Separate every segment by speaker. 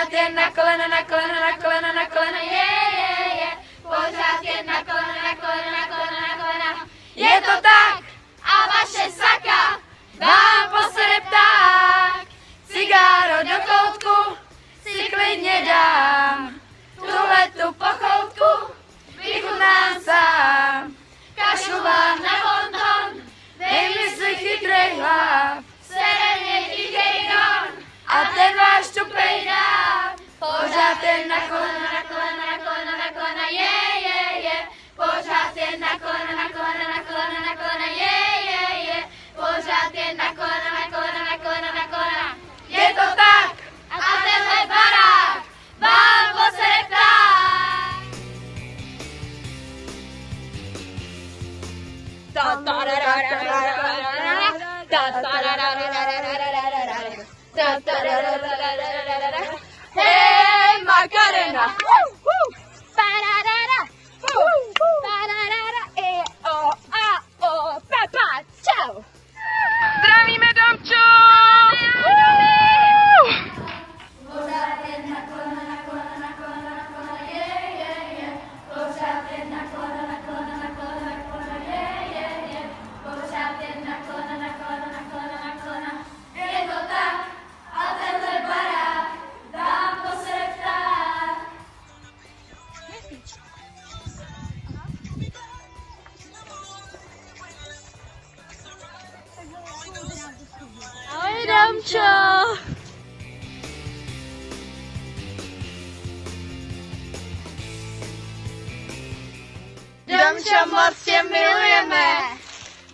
Speaker 1: pořád jen na kolena, na kolena, na kolena, na kolena, je, pořád jen na kolena, na kolena, na kolena, na kolena. Je to tak a vaše saka vám posere pták. Cigáro do koutku si klidně dám, tuhletu pochoutku vychutnám sám. Kašlu vám na bonton, dej mi si chytrej hlav, sere mě tichej don a ten váš tupej dáv. Pořád jen na kolena, na kolena, na kolena, na kolena, je, pořád jen na kolena, na kolena, na kolena, na kolena, je, pořád jen na kolena, na kolena, na kolena, na kolena. Je to tak a tenhle barák vám posere pták. Hej, Makarena! Pepa, čau! Zdravíme, Domčo! Pořád jen na kolena, na kolena, na kolena, na kolena, je. Pořád jen na kolena, na kolena, na kolena, na kolena, je. Pořád jen na kolena, na kolena, na kolena, na kolena. Je to tak a tenhle barák dám posere pták. Ahoj, Domčo! Domčo, moc tě milujeme!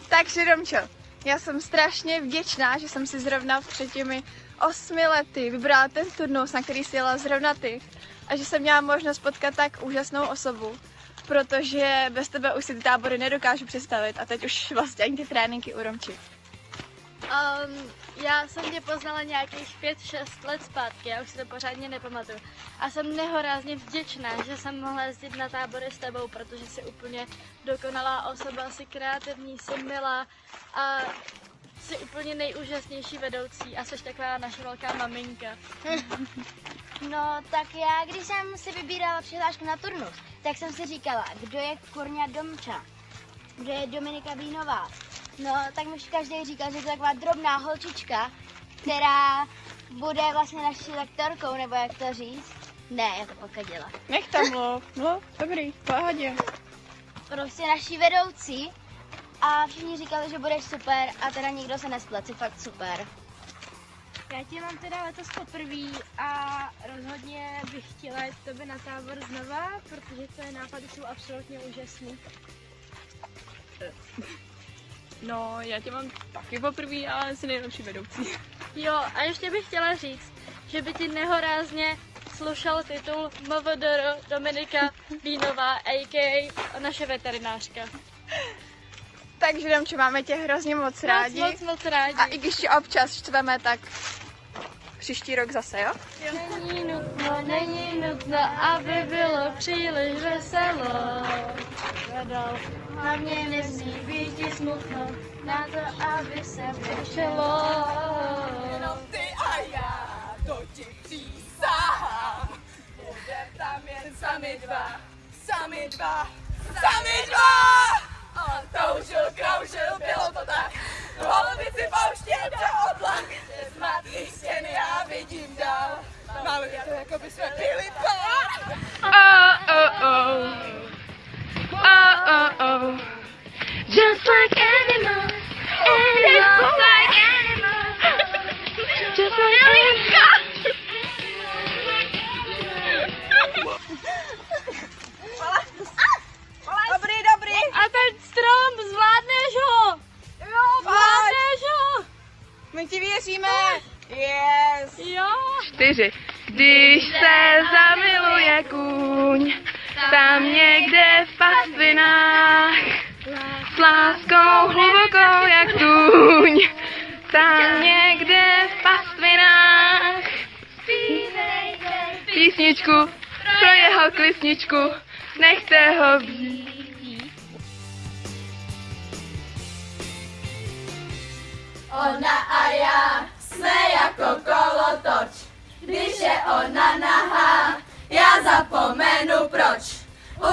Speaker 2: Takže Domčo, já jsem strašně vděčná, že jsem si zrovna před těmi 8 lety vybrala ten turnus, na který jsi jela zrovna ty, a že jsem měla možnost potkat tak úžasnou osobu, protože bez tebe už si ty tábory nedokážu představit a teď už vlastně ani ty tréninky u Romči.
Speaker 3: Já jsem tě poznala nějakých 5-6 let zpátky, já už si to pořádně nepamatuju. A jsem nehorázně vděčná, že jsem mohla jezdit na tábory s tebou, protože jsi úplně dokonalá osoba, jsi kreativní, jsi milá a jsi úplně nejúžasnější vedoucí a jsi taková naše velká maminka.
Speaker 4: No tak já, když jsem si vybírala přihlášku na turnus, tak jsem si říkala, kdo je Korňa Domča, kdo je Dominika Vínová. No, tak mi každý říkal, že to je taková drobná holčička, která bude vlastně naší lektorkou, nebo jak to říct. Ne, já to pokaděla.
Speaker 2: Nech tam mluv, no, dobrý, pohodě.
Speaker 4: Prostě naší vedoucí a všichni říkali, že budeš super a teda nikdo se nesplet, jsi fakt super.
Speaker 3: Já tě mám teda letos poprvé a rozhodně bych chtěla jít tobě na tábor znova, protože tvoje nápady jsou absolutně úžasný.
Speaker 5: No, já tě mám taky poprvé, ale jsi nejlepší vedoucí.
Speaker 3: Jo, a ještě bych chtěla říct, že by ti nehorázně slušel titul MVDR Dominika Vínová, a.k.a. naše veterinářka.
Speaker 2: Takže Domčo, máme tě hrozně moc rádi.
Speaker 3: Moc rádi.
Speaker 2: A i když tě občas štveme, tak příští rok zase, jo?
Speaker 3: Není nutno, aby bylo příliš veselo. Na mě nesmí být ti smutno, na to, aby se vyšelo.
Speaker 1: Jenom ty a já, to ti přísahám. Budem tam jen sami dva, sami dva, sami dva! On toužil, kroužil, bylo to tak. Holubici pouštěl do oblak. Přes matky stěny já vidím dál. Maluje to, jako by jsme byli pár.
Speaker 6: Just like animals, animals, like animals, just like animals.
Speaker 1: Dobrý.
Speaker 3: A ten strom, zvládneš ho?
Speaker 1: Jo,
Speaker 3: Zvládneš ho?
Speaker 1: my ti věříme. Yes.
Speaker 3: Jo.
Speaker 5: 4. Když se zamiluje kůň, tam někde v pastvinách, s láskou hlubokou jak tůň, tam někde v pastvinách. Písničku pro jeho klisničku, nechte ho být.
Speaker 1: Ona a já jsme jako kolotoč. Když je ona nahá, já zapomenu proč,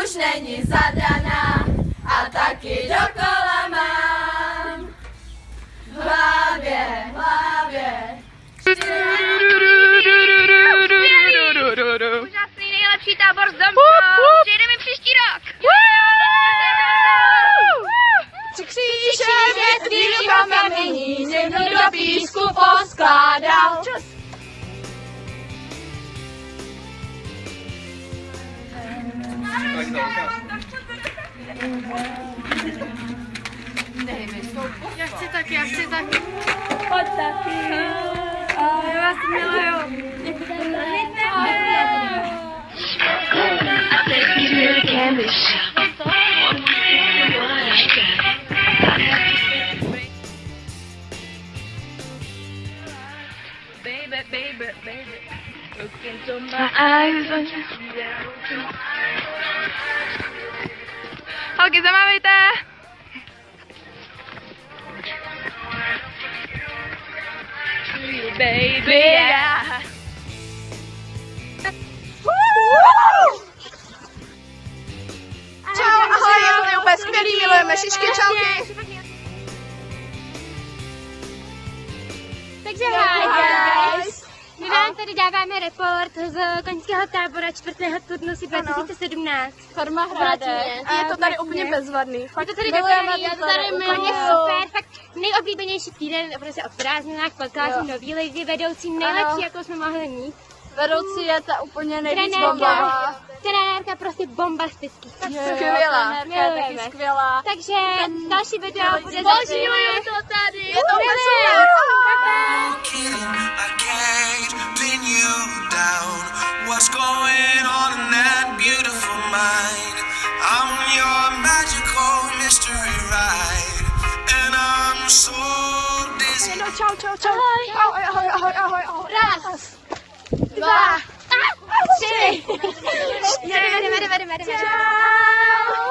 Speaker 1: už není zadaná a taky dokola mám. V hlavě.
Speaker 6: Úžasný, nejlepší tábor s Domčou. Přijedeme příští rok.
Speaker 2: Tři kříže větví kamení, někdo do písku poskládal.
Speaker 3: Já chci taky. Pojď taky. Já vás miluju.
Speaker 6: I think you really can be shot. What I got. Baby. Look into my eyes.
Speaker 5: Holky, zamávejte! Baby, yeah.
Speaker 2: Čau, ahoj, je to úplně skvělý, milujeme šišky, čauky.
Speaker 4: Takže guys, my vám tady dáváme report z koňského tábora 4. turnusu 2017.
Speaker 2: Farma Hrádek. A je to tady úplně bezvadný.
Speaker 4: Je to tady dobrý, je to tady úplně super, fakt nejoblíbenější týden, prostě o prázdninách, podkází nový lidi, vedoucí nejlepší, jakou jsme mohli mít.
Speaker 2: Vedoucí je ta úplně nejvíc
Speaker 4: Trenérka,
Speaker 2: bombová.
Speaker 4: trenérka prostě bombastický.
Speaker 2: Skvělá. Trenérka je taky skvělá.
Speaker 4: Takže další video bude zase.
Speaker 2: to tady. Je to úplně super.
Speaker 7: I can't pin you down. What's going on in that beautiful mind? I'm your magical mystery ride, and I'm so dizzy.
Speaker 2: No, čau. Ahoj.
Speaker 4: Raz, dva, tři. Jdeme.
Speaker 2: Čau.